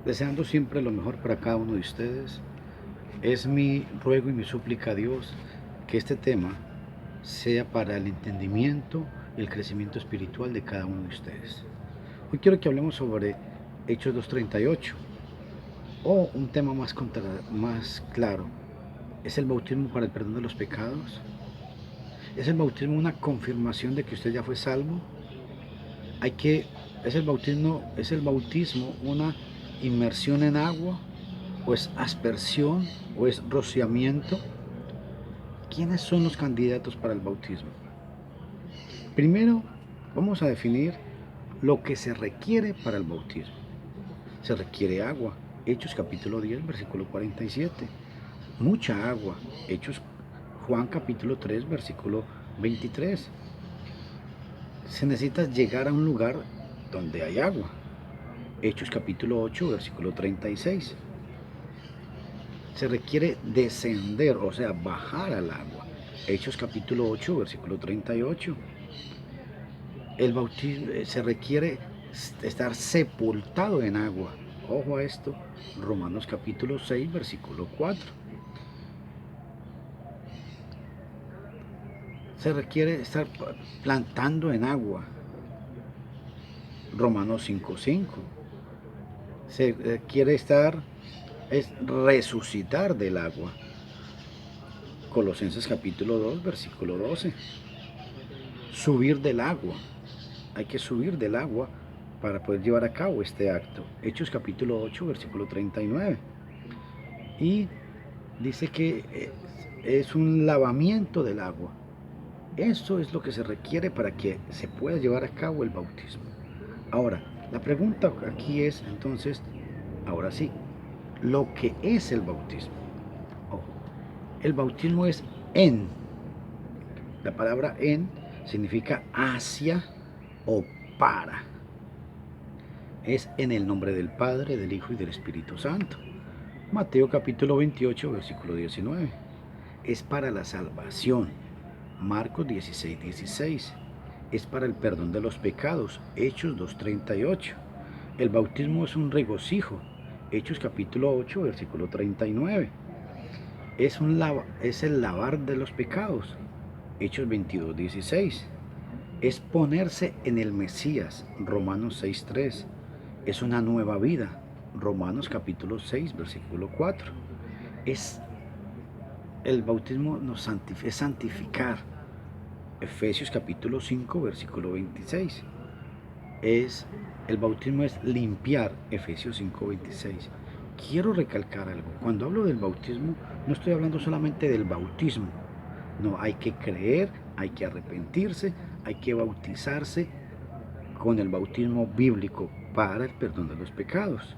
deseando siempre lo mejor para cada uno de ustedes. Es mi ruego y mi súplica a Dios que este tema sea para el entendimiento y el crecimiento espiritual de cada uno de ustedes. Hoy quiero que hablemos sobre Hechos 2:38 o un tema más claro. ¿Es el bautismo para el perdón de los pecados? ¿Es el bautismo una confirmación de que usted ya fue salvo? Hay que, es el bautismo una inmersión en agua, o es aspersión, o es rociamiento. ¿Quiénes son los candidatos para el bautismo? Primero, vamos a definir lo que se requiere para el bautismo. Se requiere agua. Hechos capítulo 10, versículo 47. Mucha agua. Juan capítulo 3, versículo 23. Se necesita llegar a un lugar donde hay agua. Hechos capítulo 8, versículo 36. Se requiere descender, o sea, bajar al agua. Hechos capítulo 8, versículo 38. El bautismo se requiere estar sepultado en agua. Ojo a esto, Romanos capítulo 6, versículo 4. Se requiere estar plantando en agua. Romanos 5, 5. Se requiere resucitar del agua. Colosenses capítulo 2, versículo 12. Subir del agua. Hay que subir del agua para poder llevar a cabo este acto. Hechos capítulo 8, versículo 39. Y dice que es un lavamiento del agua. Eso es lo que se requiere para que se pueda llevar a cabo el bautismo. Ahora, la pregunta aquí es entonces, ahora sí, lo que es el bautismo. Ojo, el bautismo es en. La palabra en significa hacia o para. Es en el nombre del Padre, del Hijo y del Espíritu Santo. Mateo capítulo 28, versículo 19. Es para la salvación. Marcos 16, 16. Es para el perdón de los pecados. Hechos 2:38. El bautismo es un regocijo. Hechos capítulo 8, versículo 39. Es el lavar de los pecados. Hechos 22, 16. Es ponerse en el Mesías. Romanos 6:3. Es una nueva vida. Romanos capítulo 6, versículo 4. El bautismo es santificar. Efesios capítulo 5, versículo 26. El bautismo es limpiar. Efesios 5, 26. Quiero recalcar algo. Cuando hablo del bautismo, no estoy hablando solamente del bautismo. No, hay que creer, hay que arrepentirse, hay que bautizarse con el bautismo bíblico para el perdón de los pecados,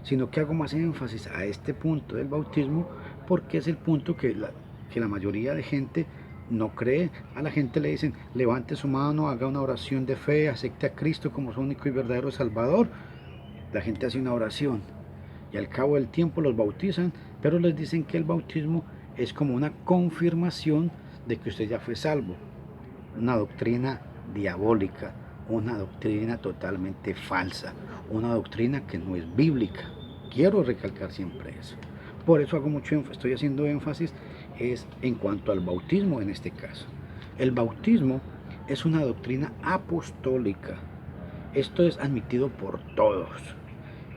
sino que hago más énfasis a este punto del bautismo porque es el punto que la mayoría de gente no cree. A la gente le dicen, levante su mano, haga una oración de fe, acepte a Cristo como su único y verdadero Salvador. La gente hace una oración y al cabo del tiempo los bautizan, pero les dicen que el bautismo es como una confirmación de que usted ya fue salvo. Una doctrina diabólica, una doctrina totalmente falsa, una doctrina que no es bíblica. Quiero recalcar siempre eso. Por eso estoy haciendo énfasis es en cuanto al bautismo en este caso. El bautismo es una doctrina apostólica. Esto es admitido por todos.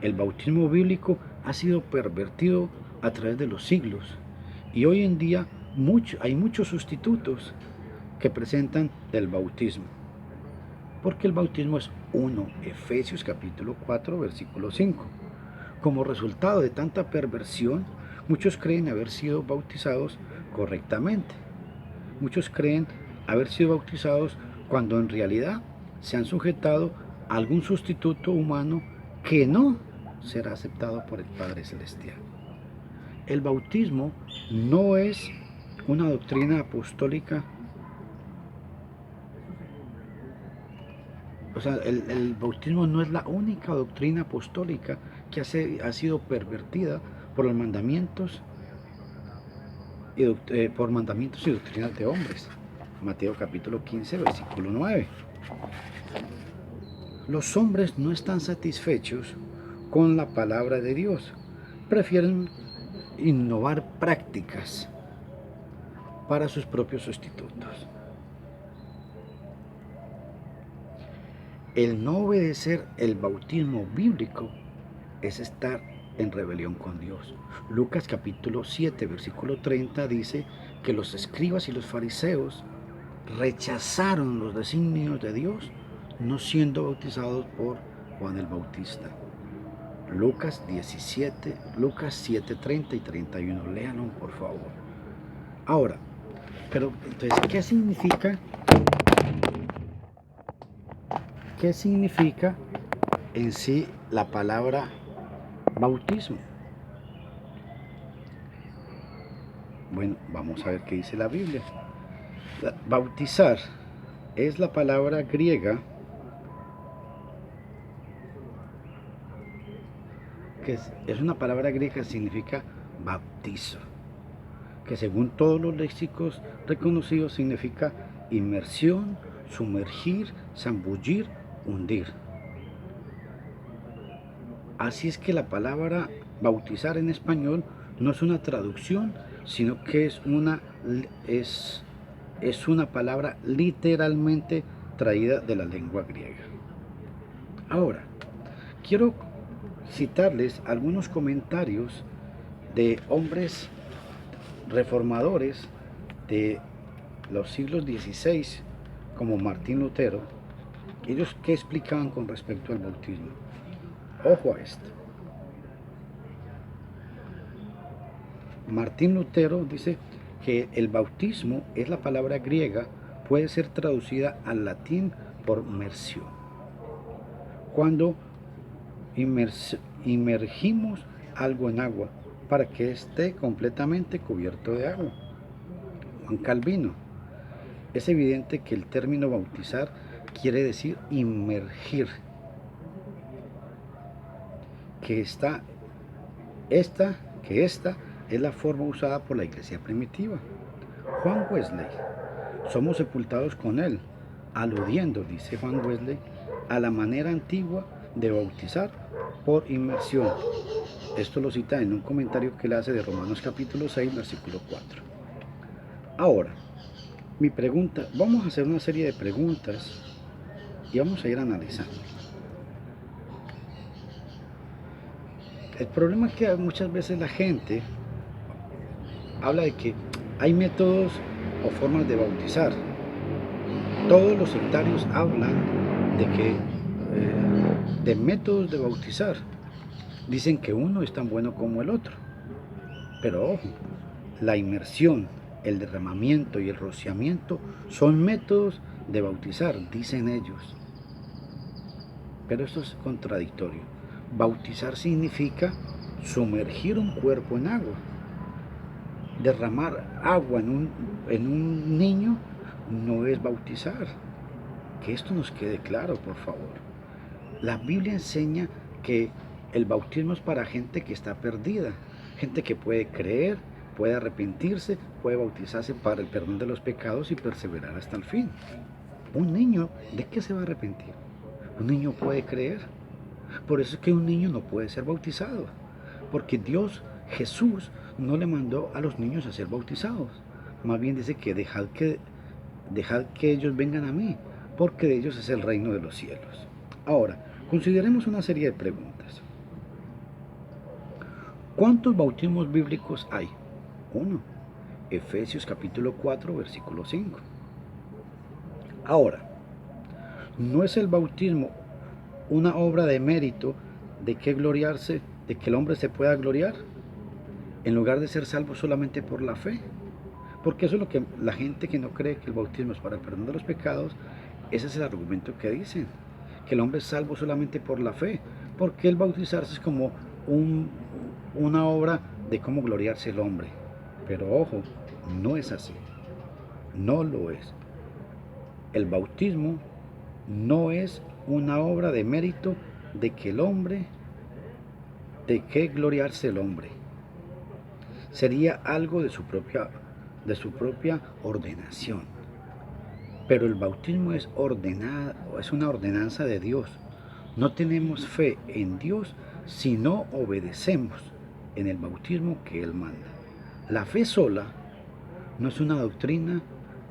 El bautismo bíblico ha sido pervertido a través de los siglos y hoy en día hay muchos sustitutos que presentan del bautismo. Porque el bautismo es uno. Efesios capítulo 4, versículo 5. Como resultado de tanta perversión, muchos creen haber sido bautizados correctamente. Muchos creen haber sido bautizados cuando en realidad se han sujetado a algún sustituto humano que no será aceptado por el Padre Celestial. El bautismo no es una doctrina apostólica. O sea, el bautismo no es la única doctrina apostólica que ha sido pervertida por los mandamientos por mandamientos y doctrinas de hombres. Mateo capítulo 15, versículo 9. Los hombres no están satisfechos con la palabra de Dios. Prefieren innovar prácticas para sus propios sustitutos. El no obedecer el bautismo bíblico es estar en rebelión con Dios. Lucas capítulo 7, versículo 30 dice que los escribas y los fariseos rechazaron los designios de Dios, no siendo bautizados por Juan el Bautista. Lucas 7, 30 y 31. Léanlo, por favor. Ahora, pero entonces, ¿qué significa en sí la palabra bautismo? Bueno, vamos a ver qué dice la Biblia. Bautizar es la palabra griega que es una palabra griega que significa bautizo, que según todos los léxicos reconocidos significa inmersión, sumergir, zambullir, hundir. Así es que la palabra bautizar en español no es una traducción, sino que es una palabra literalmente traída de la lengua griega. Ahora, quiero citarles algunos comentarios de hombres reformadores de los siglos XVI, como Martín Lutero, ellos que explicaban con respecto al bautismo. Ojo a esto. Martín Lutero dice que el bautismo es la palabra griega, puede ser traducida al latín por mersión. Cuando inmergimos algo en agua para que esté completamente cubierto de agua. Juan Calvino: es evidente que el término bautizar quiere decir inmergir, que esta es la forma usada por la iglesia primitiva. Juan Wesley: somos sepultados con él, aludiendo, dice Juan Wesley, a la manera antigua de bautizar por inmersión. Esto lo cita en un comentario que él hace de Romanos capítulo 6, versículo 4. Ahora, mi pregunta, vamos a hacer una serie de preguntas y vamos a ir analizando. El problema es que muchas veces la gente habla de que hay métodos o formas de bautizar. Todos los sectarios hablan de métodos de bautizar. Dicen que uno es tan bueno como el otro. Pero ojo, la inmersión, el derramamiento y el rociamiento son métodos de bautizar, dicen ellos. Pero esto es contradictorio. Bautizar significa sumergir un cuerpo en agua. Derramar agua en un niño no es bautizar. Que esto nos quede claro, por favor. La Biblia enseña que el bautismo es para gente que está perdida, gente que puede creer, puede arrepentirse, puede bautizarse para el perdón de los pecados y perseverar hasta el fin. Un niño, ¿de qué se va a arrepentir? Un niño puede creer. Por eso es que un niño no puede ser bautizado, porque Dios, Jesús, no le mandó a los niños a ser bautizados. Más bien dice que dejad que ellos vengan a mí, porque de ellos es el reino de los cielos. Ahora, consideremos una serie de preguntas. ¿Cuántos bautismos bíblicos hay? 1. Efesios capítulo 4, versículo 5. Ahora, ¿no es el bautismo una obra de mérito de que gloriarse, de que el hombre se pueda gloriar, en lugar de ser salvo solamente por la fe? Porque eso es lo que la gente que no cree que el bautismo es para el perdón de los pecados, ese es el argumento que dicen, que el hombre es salvo solamente por la fe, porque el bautizarse es como una obra de cómo gloriarse el hombre. Pero ojo, no es así, no lo es. El bautismo no es una obra de mérito de que gloriarse el hombre. Sería algo de su propia ordenación. Pero el bautismo es una ordenanza de Dios. No tenemos fe en Dios si no obedecemos en el bautismo que Él manda. La fe sola no es una doctrina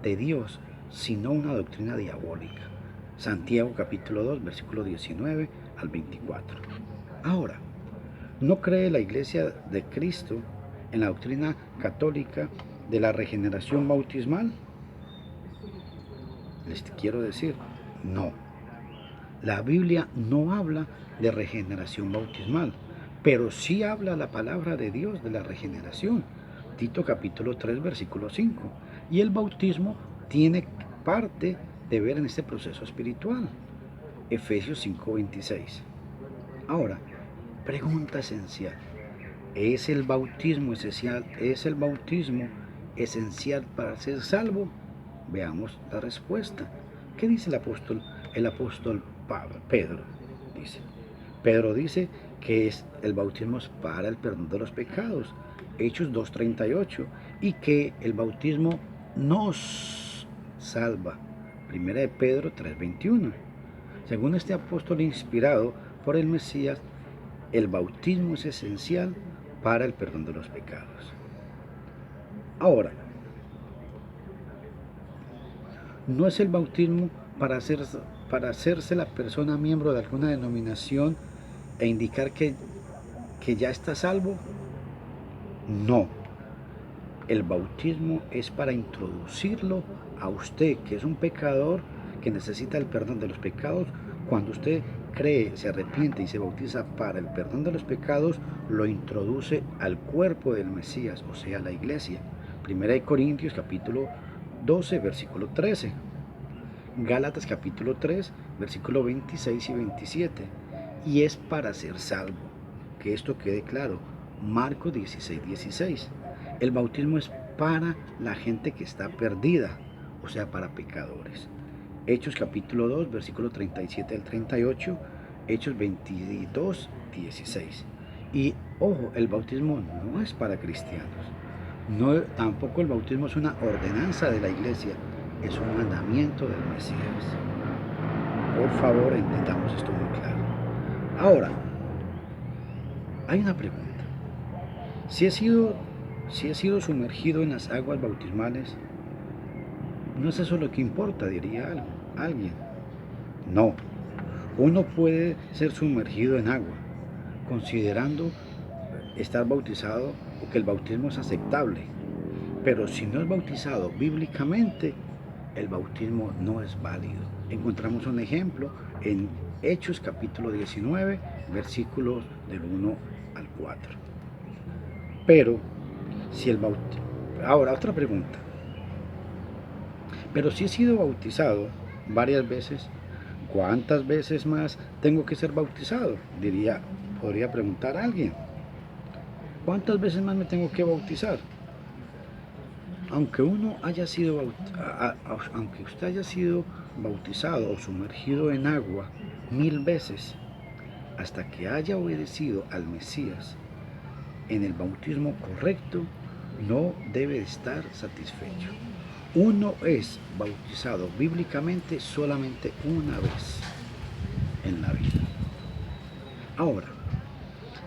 de Dios, sino una doctrina diabólica. Santiago capítulo 2, versículo 19 al 24. Ahora, ¿no cree la Iglesia de Cristo en la doctrina católica de la regeneración bautismal? Les quiero decir, no. La Biblia no habla de regeneración bautismal, pero sí habla la palabra de Dios de la regeneración. Tito capítulo 3, versículo 5. Y el bautismo tiene parte de ver en este proceso espiritual. Efesios 5:26. Ahora, pregunta esencial. ¿Es el bautismo esencial? ¿Es el bautismo esencial para ser salvo? Veamos la respuesta. ¿Qué dice el apóstol Pedro? Pedro dice que el bautismo es para el perdón de los pecados. Hechos 2:38. Y que el bautismo nos salva. Primera de Pedro 3:21. Según este apóstol inspirado por el Mesías, el bautismo es esencial para el perdón de los pecados. Ahora, no es el bautismo para hacerse la persona miembro de alguna denominación e indicar que ya está salvo. No. El bautismo es para introducirlo a usted, que es un pecador que necesita el perdón de los pecados. Cuando usted cree, se arrepiente y se bautiza para el perdón de los pecados, lo introduce al cuerpo del Mesías, o sea, la iglesia. Primera de Corintios capítulo 12, versículo 13. Gálatas capítulo 3, versículo 26 y 27. Y es para ser salvo. Que esto quede claro. Marcos 16, 16. El bautismo es para la gente que está perdida, o sea, para pecadores. Hechos capítulo 2, versículo 37 al 38, Hechos 22, 16. Y ojo, el bautismo no es para cristianos. No, tampoco el bautismo es una ordenanza de la iglesia, es un mandamiento del Mesías. Por favor, entendamos esto muy claro. Ahora, hay una pregunta. Si he sido sumergido en las aguas bautismales, ¿no es eso lo que importa?, diría alguien. No, uno puede ser sumergido en agua, considerando estar bautizado o que el bautismo es aceptable. Pero si no es bautizado bíblicamente, el bautismo no es válido. Encontramos un ejemplo en Hechos capítulo 19, versículos del 1 al 4. Pero si el bautismo... Ahora, otra pregunta. Pero si he sido bautizado varias veces, ¿cuántas veces más tengo que ser bautizado? Podría preguntar a alguien. ¿Cuántas veces más me tengo que bautizar? Aunque usted haya sido bautizado o sumergido en agua 1000 veces, hasta que haya obedecido al Mesías en el bautismo correcto, no debe estar satisfecho. Uno es bautizado bíblicamente solamente una vez en la vida. Ahora,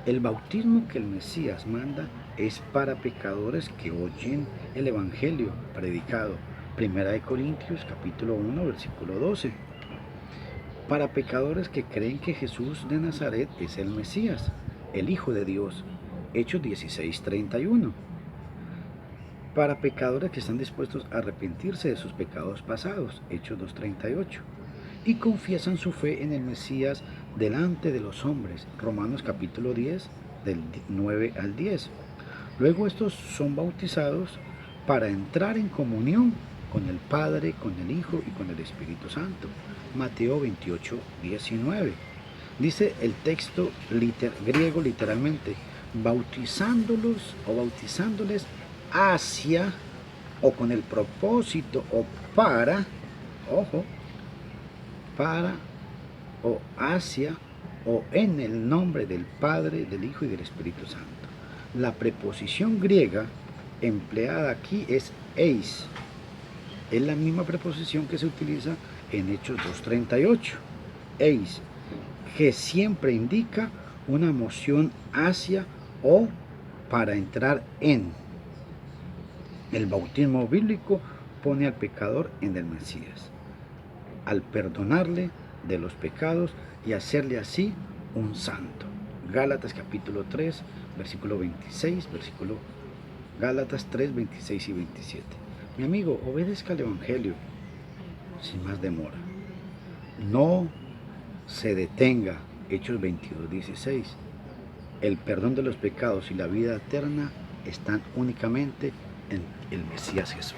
el bautismo que el Mesías manda es para pecadores que oyen el Evangelio predicado. Primera de Corintios capítulo 1, versículo 12. Para pecadores que creen que Jesús de Nazaret es el Mesías, el Hijo de Dios. Hechos 16, 31. Para pecadores que están dispuestos a arrepentirse de sus pecados pasados. Hechos 2:38. Y confiesan su fe en el Mesías delante de los hombres. Romanos capítulo 10, del 9 al 10. Luego estos son bautizados para entrar en comunión con el Padre, con el Hijo y con el Espíritu Santo. Mateo 28, 19. Dice el texto griego literalmente, bautizándolos o bautizándoles hacia o con el propósito o para, ojo, para o hacia o en el nombre del Padre, del Hijo y del Espíritu Santo. La preposición griega empleada aquí es eis. Es la misma preposición que se utiliza en Hechos 2:38. Eis, que siempre indica una moción hacia o para entrar en. El bautismo bíblico pone al pecador en el Mesías, al perdonarle de los pecados y hacerle así un santo. Gálatas capítulo 3, versículo 26, Gálatas 3, 26 y 27. Mi amigo, obedezca al Evangelio sin más demora. No se detenga. Hechos 22, 16. El perdón de los pecados y la vida eterna están únicamente en el Mesías Jesús.